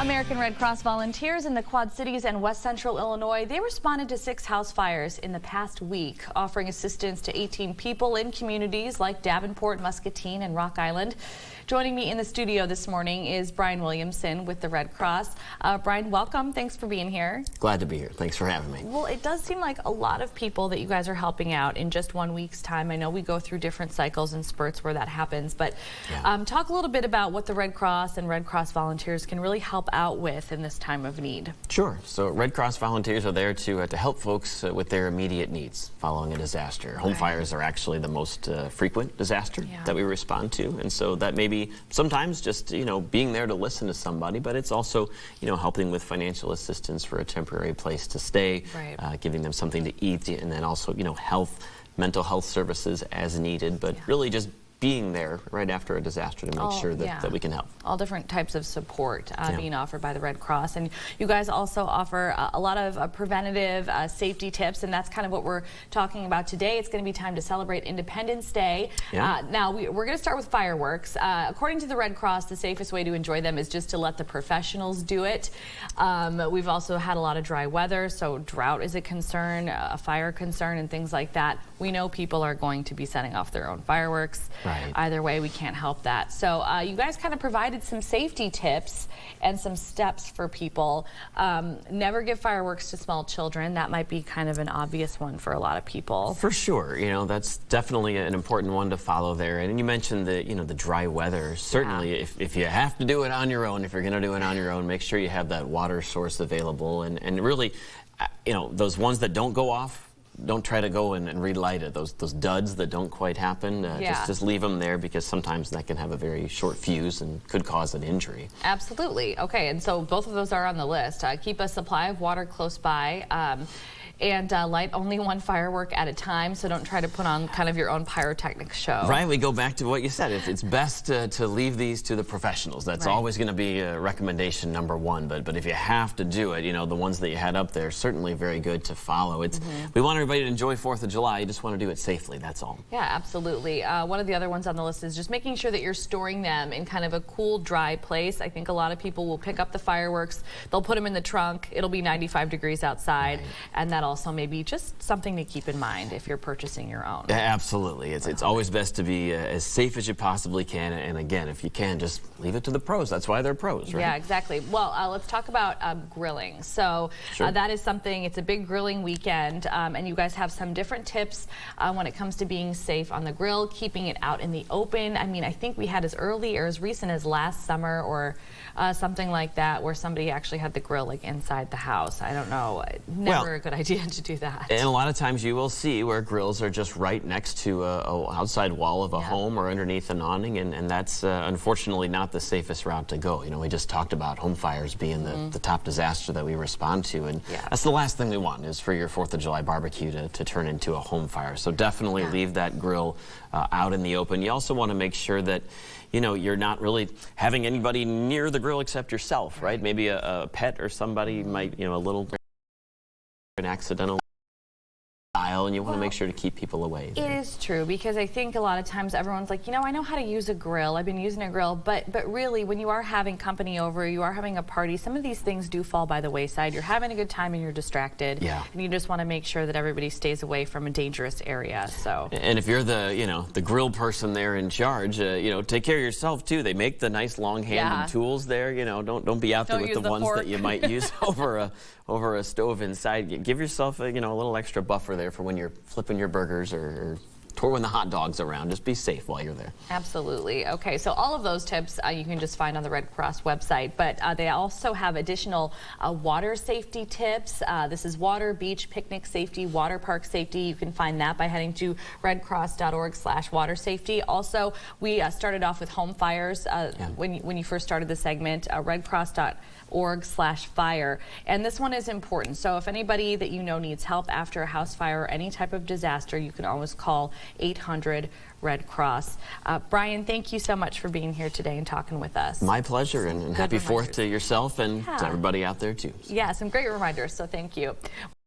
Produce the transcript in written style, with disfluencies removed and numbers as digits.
American Red Cross volunteers in the Quad Cities and West Central Illinois, they responded to 6 house fires in the past week, offering assistance to 18 people in communities like Davenport, Muscatine, and Rock Island. Joining me in the studio this morning is Brian Williamson with the Red Cross. Brian, welcome. Thanks for being here. Glad to be here. Thanks for having me. Well, it does seem like a lot of people that you guys are helping out in just 1 week's time. I know we go through different cycles and spurts where that happens, but talk a little bit about what the Red Cross and Red Cross volunteers can really help out with in this time of need. Sure. So Red Cross volunteers are there to help folks with their immediate needs following a disaster. Home fires are actually the most frequent disaster that we respond to, and so that may be sometimes just, being there to listen to somebody, but it's also, helping with financial assistance for a temporary place to stay, giving them something to eat, and then also, mental health services as needed, but really just being there right after a disaster to make sure that we can help. All different types of support being offered by the Red Cross. And you guys also offer a lot of preventative safety tips, and that's kind of what we're talking about today. It's going to be time to celebrate Independence Day. Now, we're going to start with fireworks. According to the Red Cross, the safest way to enjoy them is just to let the professionals do it. We've also had a lot of dry weather, so drought is a concern, a fire concern, and things like that. We know people are going to be setting off their own fireworks. Either way, we can't help that. So you guys kind of provided some safety tips and some steps for people. Never give fireworks to small children. That might be kind of an obvious one for a lot of people. For sure. That's definitely an important one to follow there. And you mentioned the dry weather. Certainly, if you have to do it on your own, if you're going to do it on your own, make sure you have that water source available. And really, those ones that don't go off, don't try to go and relight it. Those duds that don't quite happen, just leave them there, because sometimes that can have a very short fuse and could cause an injury. Absolutely. Okay, and so both of those are on the list. Keep a supply of water close by. And light only one firework at a time, so don't try to put on kind of your own pyrotechnics show. Right, we go back to what you said. It's best to leave these to the professionals. That's always going to be recommendation number one. But if you have to do it, the ones that you had up there, certainly very good to follow. We want everybody to enjoy 4th of July. You just want to do it safely, that's all. Yeah, absolutely. One of the other ones on the list is just making sure that you're storing them in kind of a cool, dry place. I think a lot of people will pick up the fireworks, they'll put them in the trunk, it'll be 95 degrees outside, and that'll also maybe just something to keep in mind if you're purchasing your own. Absolutely. It's always best to be as safe as you possibly can, and again, if you can, just leave it to the pros. That's why they're pros, right? Yeah, exactly. Well, let's talk about grilling. So that is something, it's a big grilling weekend, and you guys have some different tips when it comes to being safe on the grill, keeping it out in the open. I mean, I think we had as early or as recent as last summer or something like that, where somebody actually had the grill like inside the house. I don't know. Never a good idea to do that. And a lot of times you will see where grills are just right next to a outside wall of a home or underneath an awning, and that's unfortunately not the safest route to go. We just talked about home fires being the top disaster that we respond to, and that's the last thing we want, is for your 4th of July barbecue to turn into a home fire. So definitely leave that grill out in the open. You also want to make sure that you're not really having anybody near the grill except yourself, right? Maybe a pet or somebody might, a little an accidental and you want to make sure to keep people away. It is true, because I think a lot of times everyone's like, I know how to use a grill. I've been using a grill, but really, when you are having company over, you are having a party, some of these things do fall by the wayside. You're having a good time and you're distracted, and you just want to make sure that everybody stays away from a dangerous area. So, and if you're the grill person there in charge, take care of yourself too. They make the nice long-handed tools there. Don't be out there with the ones that you might use over a stove inside. Give yourself a little extra buffer there for when you're flipping your burgers or twirling the hot dogs around. Just be safe while you're there. Absolutely. Okay, so all of those tips you can just find on the Red Cross website, but they also have additional water safety tips. This is water, beach, picnic safety, water park safety. You can find that by heading to redcross.org/water safety. Also, we started off with home fires when you first started the segment, redcross.org/fire. And this one is important. So if anybody that needs help after a house fire or any type of disaster, you can always call 800 Red Cross. Brian, thank you so much for being here today and talking with us. My pleasure, and happy 4th to yourself and to everybody out there too. Yeah, some great reminders, so thank you.